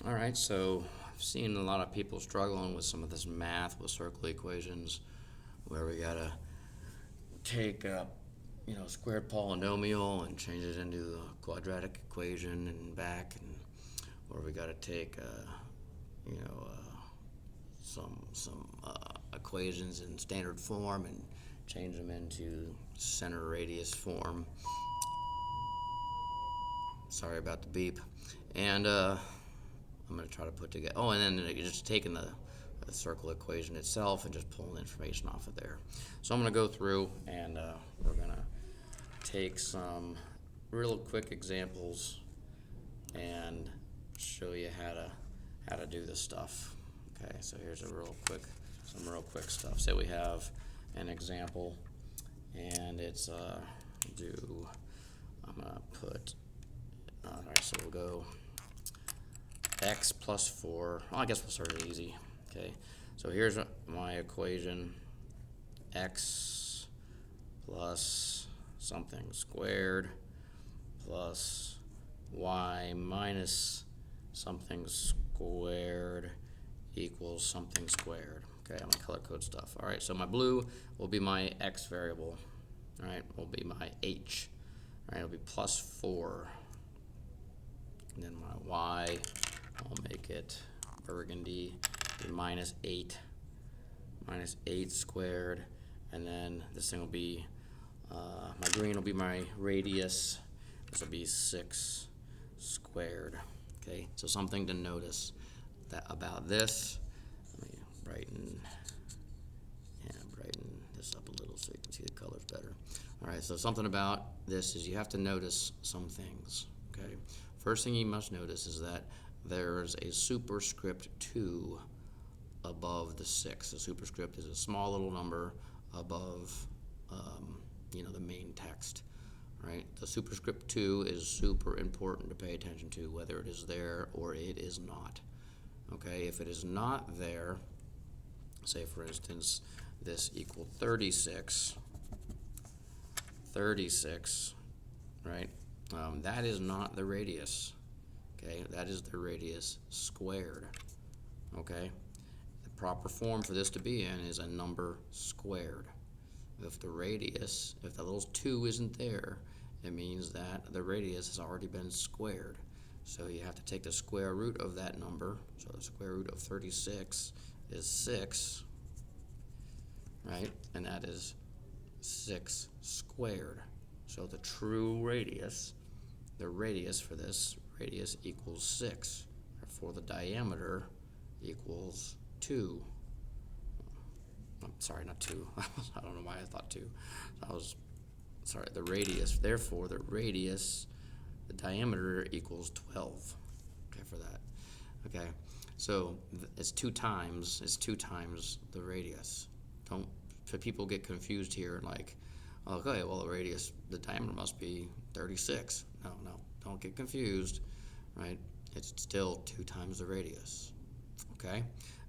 All right, so I've seen a lot of people struggling with some of this math with circle equations, where we gotta take a squared polynomial and change it into a quadratic equation and back, and or we gotta take some equations in standard form and change them into center radius form. Sorry about the beep. And I'm going to try to put together. Oh, and then you're just taking the circle equation itself and just pulling information off of there. So I'm going to go through and we're going to take some real quick examples and show you how to do this stuff. Okay, so here's some real quick stuff. Say we have an example, and it's I'm going to put. All right, so we'll go x plus 4. Well, I guess we'll start it easy. Okay, so here's my equation: x plus something squared plus y minus something squared equals something squared. Okay, I'm gonna color code stuff. All right, so my blue will be my x variable. All right, will be my h. All right, it'll be plus 4. And then my y, I'll make it burgundy, be minus 8 squared, and then this thing will be, my green will be my radius. This will be 6 squared. Okay, so something to notice about this. Let me brighten this up a little so you can see the colors better. All right, so something about this is you have to notice some things. Okay, first thing you must notice is that there's a superscript 2 above the 6. The superscript is a small little number above, the main text, right? The superscript 2 is super important to pay attention to, whether it is there or it is not. Okay, if it is not there, say for instance, this equal 36, right? That is not the radius. Okay, that is the radius squared. Okay, the proper form for this to be in is a number squared. If the little 2 isn't there, it means that the radius has already been squared. So you have to take the square root of that number. So the square root of 36 is 6, right? And that is 6 squared. So the true radius, the radius for this radius equals 6. Therefore, the diameter equals 2. I'm sorry, not 2. I don't know why I thought 2. The radius. Therefore, the diameter equals 12. Okay, for that. Okay, so it's 2 times the radius. So people get confused here, like, okay, well the diameter must be 36. No, don't get confused, right? It's still 2 times the radius. Okay,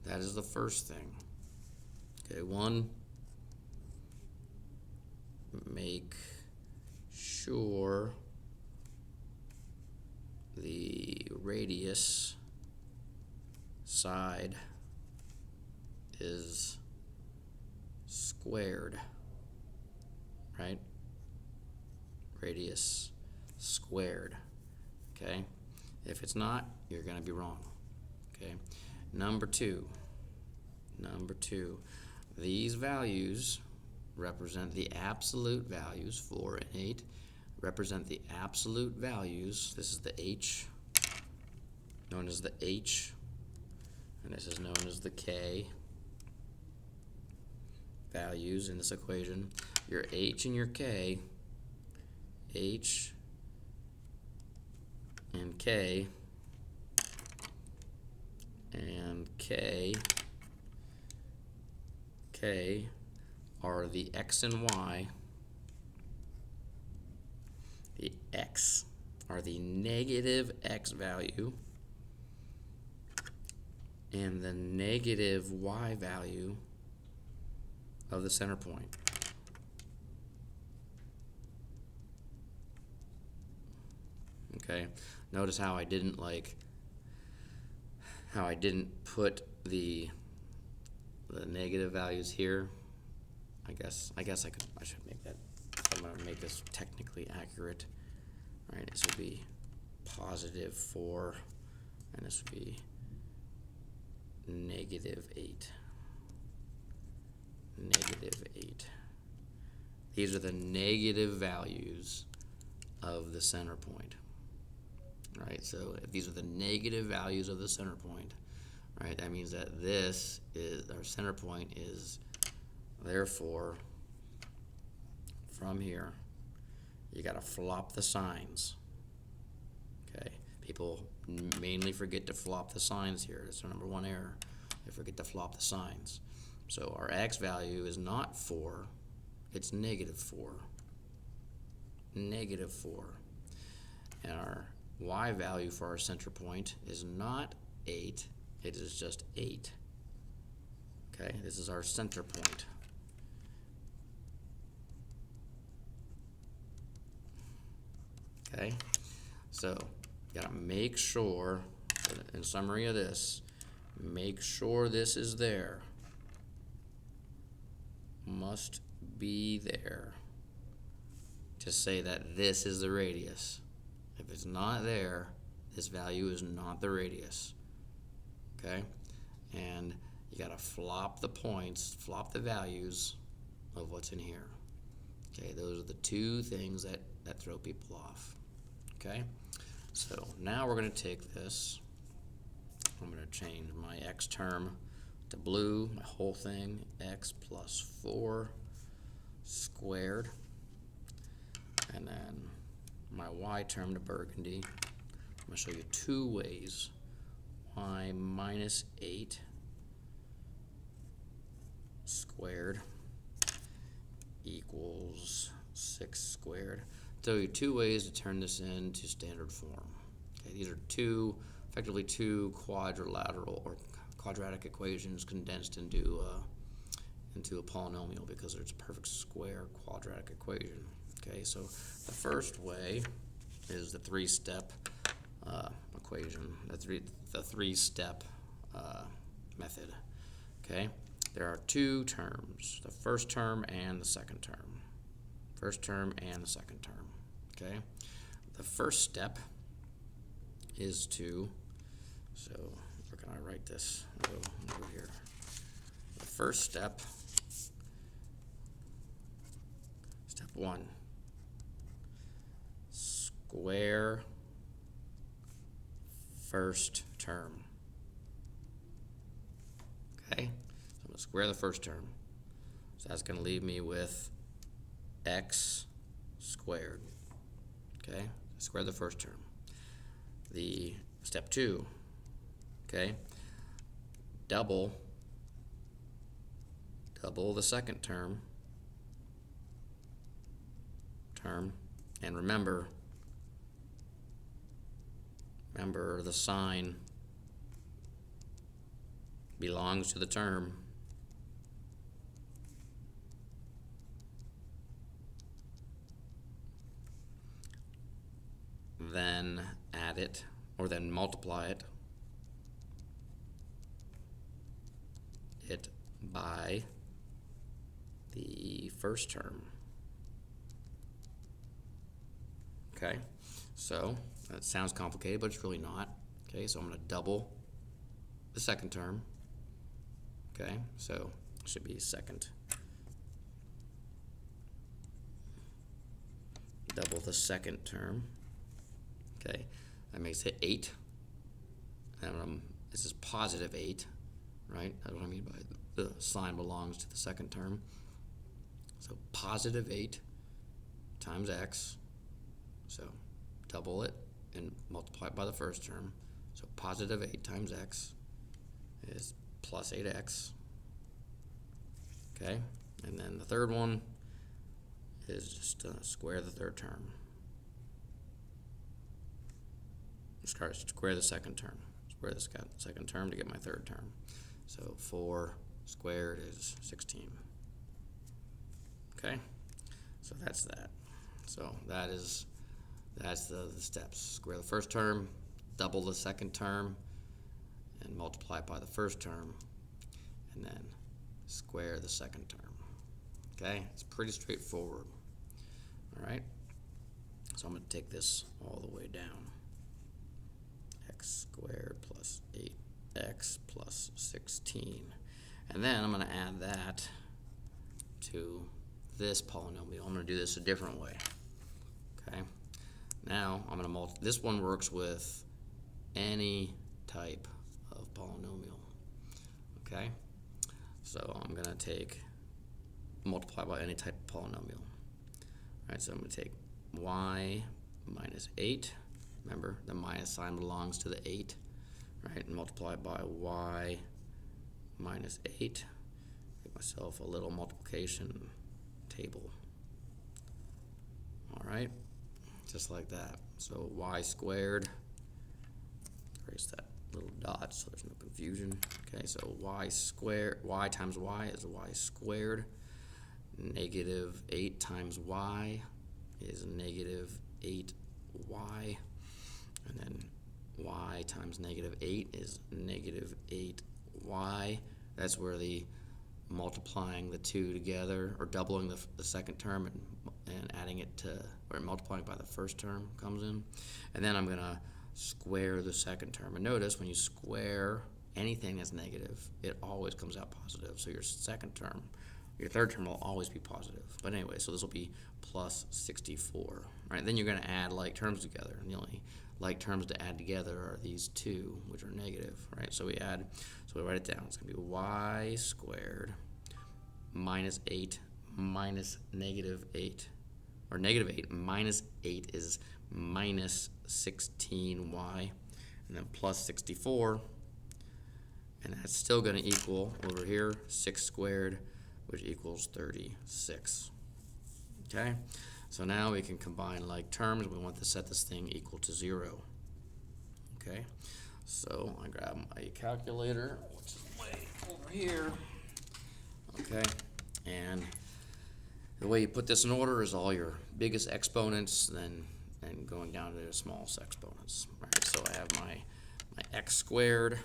that is the first thing. Okay, 1, make sure the radius side is squared, right? Radius squared. Okay, if it's not, you're going to be wrong. Okay, number two, these values represent the absolute values. 4 and 8 represent the absolute values. This is the h, known as the h, and this is known as the k values in this equation. Your h and your k, h and k, and k are the x and y. The x are the negative x value, and the negative y value of the center point. Okay, notice how I didn't how I didn't put the negative values here. I guess I should make that, I'm going to make this technically accurate. All right, this would be positive 4, and this would be negative 8. Negative 8. These are the negative values of the center point. Right, so if these are the negative values of the center point, right, that means that this is, our center point is, therefore, from here, you got to flop the signs. Okay, people mainly forget to flop the signs here. That's the number one error. They forget to flop the signs. So our x value is not 4, it's negative 4. Negative 4. And our y value for our center point is not 8, it is just 8. Okay, this is our center point. Okay, so you gotta make sure, in summary of this, make sure this is there. Must be there to say that this is the radius. If it's not there, this value is not the radius. Okay, and you gotta flop the points, flop the values of what's in here. Okay, those are the two things that throw people off. Okay, so now we're gonna take this, I'm gonna change my x term to blue, my whole thing, x plus 4 squared, and then my y term to burgundy. I'm gonna show you two ways. Y minus 8 squared equals 6 squared. I'll tell you two ways to turn this into standard form. Okay, these are effectively two quadrilateral or quadratic equations condensed into a polynomial because it's a perfect square quadratic equation. Okay, so the first way is the three-step equation, the three-step method. Okay, there are two terms, the first term and the second term. First term and the second term. Okay, the first step is to, so where can I write this? I'll go over here. The first step, step 1, square first term. Okay, so I'm going to square the first term. So that's going to leave me with x squared. Okay, square the first term. The step 2, okay, double the second term, and remember the sign belongs to the term. Then add it, or then multiply it by the first term. Okay, so that sounds complicated, but it's really not. Okay, so I'm going to double the second term. Okay, so it should be second. Double the second term. Okay, that makes it 8. And this is positive 8, right? That's what I mean by the sign belongs to the second term. So positive 8 times x. So double it and multiply it by the first term. So positive 8 times x is plus 8x. Okay, and then the third one is just square the third term. Square the second term. Square the second term to get my third term. So 4 squared is 16. Okay, so that's that. So that's the steps. Square the first term, double the second term, and and multiply it by the first term, and then square the second term. Okay, it's pretty straightforward. All right, so I'm going to take this all the way down. X squared plus 8x plus 16. And then I'm going to add that to this polynomial. I'm going to do this a different way. Okay, now I'm going to this one works with any type of polynomial. Okay, so I'm going to multiply by any type of polynomial. All right, so I'm going to take y minus 8. Remember, the minus sign belongs to the 8, right? And multiply by y minus 8. Give myself a little multiplication table. All right, just like that. So y squared, erase that little dot so there's no confusion. Okay, so y times y is y squared. Negative 8 times y is negative 8y. And then y times negative 8 is negative 8y. That's where the multiplying the two together, or doubling the second term and adding it to, or multiplying by the first term comes in. And then I'm going to square the second term. And notice when you square anything that's negative, it always comes out positive. So your third term will always be positive. But anyway, so this will be plus 64. Right? Then you're going to add like terms together. And the only like terms to add together are these two, which are negative. Right? So we write it down. It's going to be y squared minus 8 minus negative 8. Or negative 8 minus 8 is minus 16y. And then plus 64. And that's still going to equal, over here, 6 squared, which equals 36. Okay? So now we can combine like terms. We want to set this thing equal to 0. Okay? So I grab my calculator, which is way over here. Okay? And the way you put this in order is all your biggest exponents, then going down to the smallest exponents. Right? So I have my x squared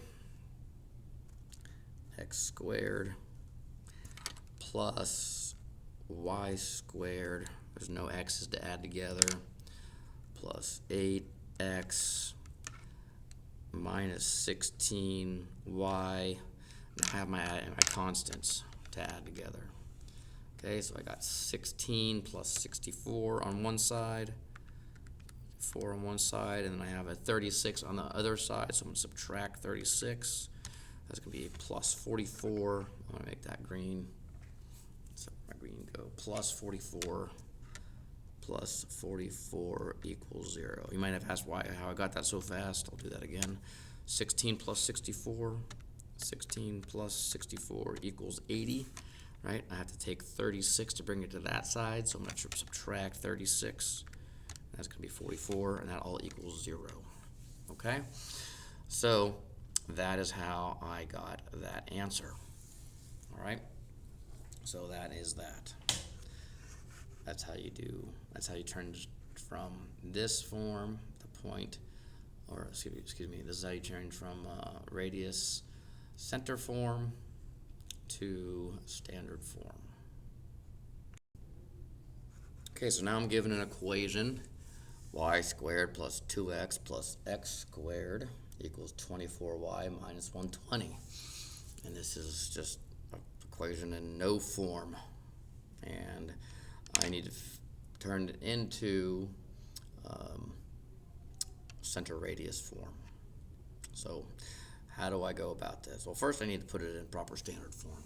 plus y squared, there's no x's to add together, plus 8x minus 16y. Now I have my constants to add together. Okay, so I got 16 plus 64 on one side, 4 on one side, and then I have a 36 on the other side, so I'm going to subtract 36. That's going to be plus 44. I'm going to make that green. So my green go plus 44 equals 0. You might have asked how I got that so fast. I'll do that again. 16 plus 64. 16 plus 64 equals 80. Right? I have to take 36 to bring it to that side, so I'm going to subtract 36. That's going to be 44, and that all equals 0. Okay? So that is how I got that answer. All right? So that is that. That's how you turn from this form, the point, or excuse me, this is how you turn from radius center form to standard form. Okay, so now I'm given an equation, y squared plus 2x plus x squared equals 24y minus 120. And this is just an equation in no form. And I need to turn it into center radius form. So how do I go about this? Well, first I need to put it in proper standard form.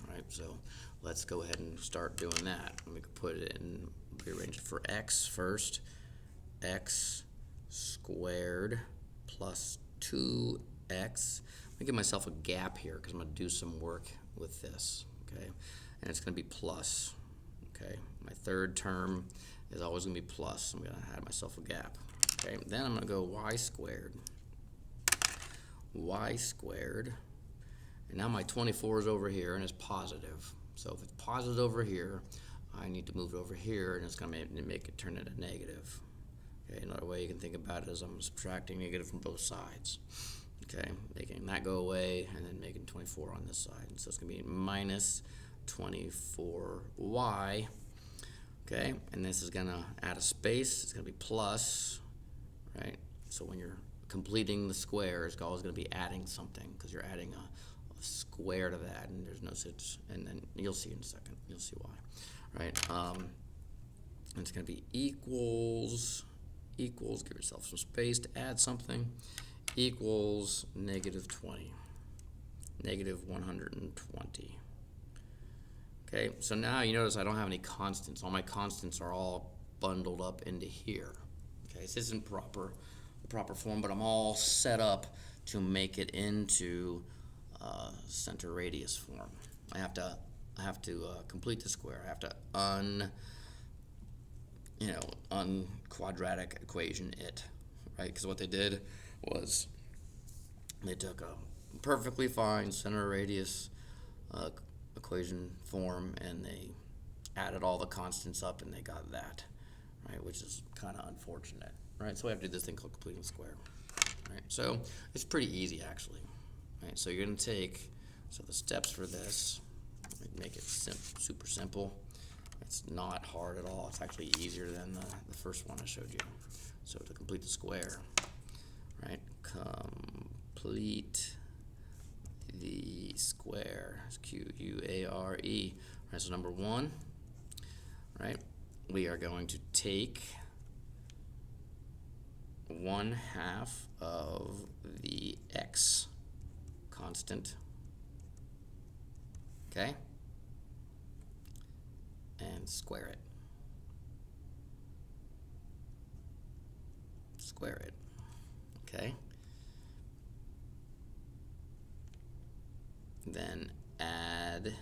All right, so let's go ahead and start doing that. We can put it in, rearrange it for x first. X squared plus 2x. Let me give myself a gap here because I'm going to do some work with this. Okay, and it's going to be plus. Okay, my third term is always going to be plus. I'm going to add myself a gap. Okay, then I'm going to go y squared. Y squared. And now my 24 is over here and it's positive. So if it's positive over here, I need to move it over here, and it's going to make it turn into negative. Okay, another way you can think about it is I'm subtracting negative from both sides. Okay, making that go away, and then making 24 on this side. So it's going to be minus 24y. Okay, and this is going to add a space. It's going to be plus, right? So when you're completing the square, it's always going to be adding something, because you're adding a square to that, and there's no such, and then you'll see in a second. You'll see why, right? And it's going to be equals, give yourself some space to add something, equals negative 20, negative 120. Okay, so now you notice I don't have any constants. All my constants are all bundled up into here. Okay, this isn't the proper form, but I'm all set up to make it into center radius form. I have to complete the square. I have to unquadratic equation it, right? Because what they did was they took a perfectly fine center radius equation form, and they added all the constants up, and they got that, right? Which is kind of unfortunate, right? So we have to do this thing called completing the square, right? So it's pretty easy, actually, right? So you're going to take, so the steps for this, make it super simple. It's not hard at all. It's actually easier than the first one I showed you. So to complete the square, right? Complete the square. It's Q-U-A-R-E. Right, so number one, right? We are going to take 1/2 of the x constant, okay, and square it. Square it, okay? Then add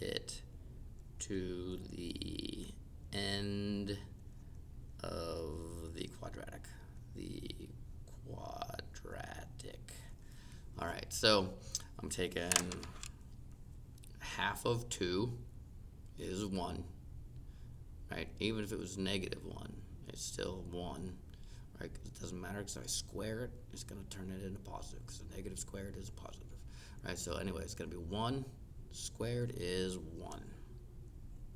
it to the end of the quadratic. All right, so I'm taking 1/2 of 2 is 1, right? Even if it was negative 1, it's still 1, right? 'Cause it doesn't matter, because if I square it, it's going to turn it into positive, because a negative squared is a positive, right? So anyway, it's going to be 1 squared is 1,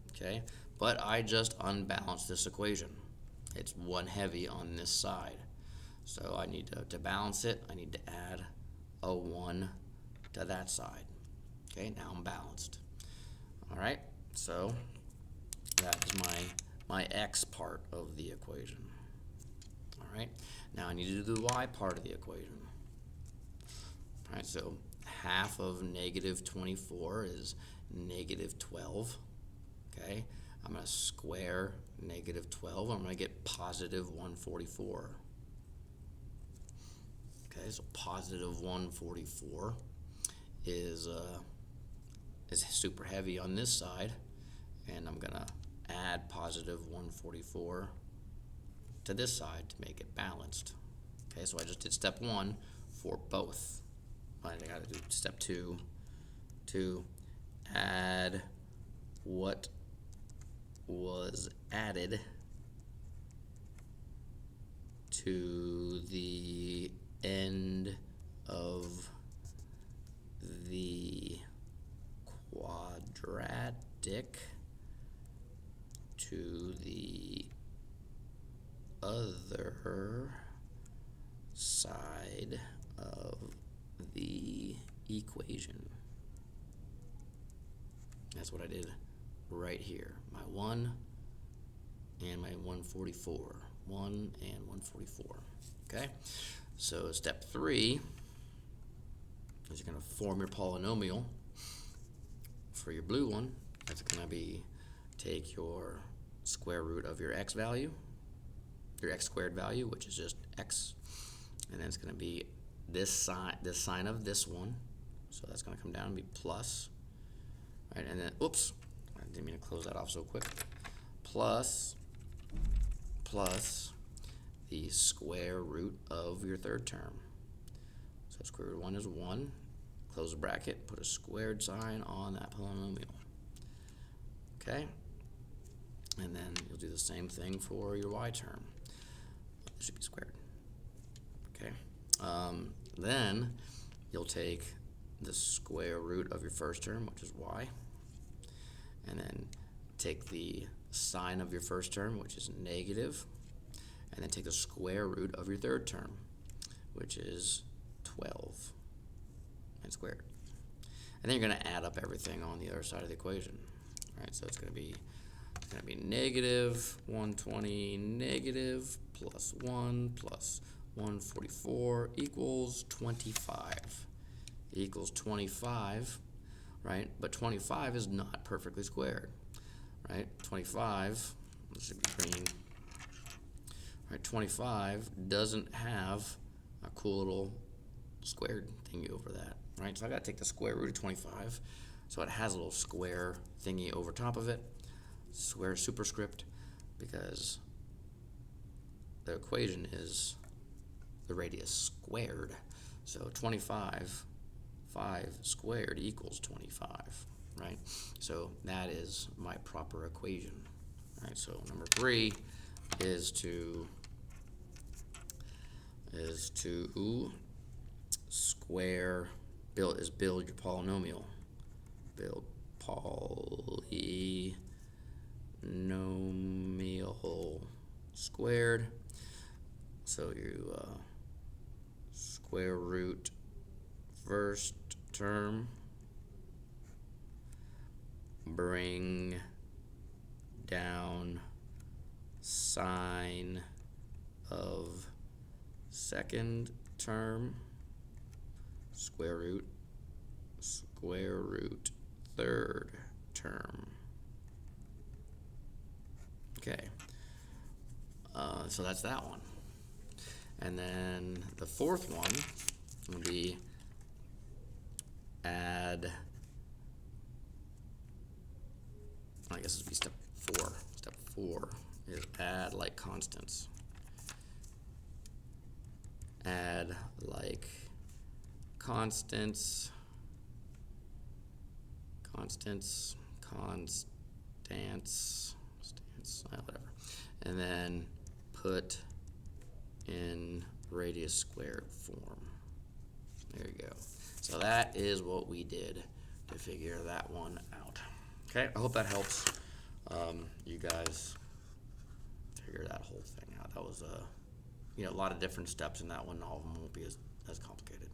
okay? But I just unbalanced this equation. It's 1 heavy on this side. So I need to balance it, I need to add a 1 to that side. Okay, now I'm balanced. All right, so that is my x part of the equation. All right, now I need to do the y part of the equation. All right, so 1/2 of negative 24 is negative 12. Okay, I'm going to square negative 12. I'm going to get positive 144. Okay, so positive 144 is super heavy on this side, and I'm going to add positive 144 to this side to make it balanced. Okay, so I just did step 1 for both. I got to do step 2 to add what was added to the end of the quadratic to the other side of the equation. That's what I did right here. My 1 and my 144. 1 and 144. Okay? So step 3 is you're going to form your polynomial for your blue one. That's going to be take your square root of your x value, your x squared value, which is just x, and then it's going to be this sign of this one. So that's going to come down and be plus, right? And then, oops, I didn't mean to close that off so quick. Plus the square root of your third term. So square root of 1 is 1. Close the bracket, put a squared sign on that polynomial. Okay? And then you'll do the same thing for your y term. There should be squared. Okay. Then you'll take the square root of your first term, which is y, and then take the sine of your first term, which is negative, and then take the square root of your third term, which is 12 and squared. And then you're going to add up everything on the other side of the equation. All right, so it's going to be negative 120 negative plus 1 plus 144 equals 25. Equals 25, right? But 25 is not perfectly squared, right? 25, this should be green. Right, 25 doesn't have a cool little squared thingy over that, right? So I got to take the square root of 25, so it has a little square thingy over top of it, square superscript, because the equation is the radius squared. So 5 squared equals 25, right? So that is my proper equation. All right, so number 3 is to square, build your polynomial. Build polynomial squared. So you square root first term, bring down sine of second term, square root third term. Okay, so that's that one. And then the fourth one would be add, I guess it would be step 4. Step 4 is add like constants. Add like constants, whatever. And then put in radius squared form. There you go. So that is what we did to figure that one out. Okay, I hope that helps you guys figure that whole thing out. That was a lot of different steps in that one. All of them won't be as complicated.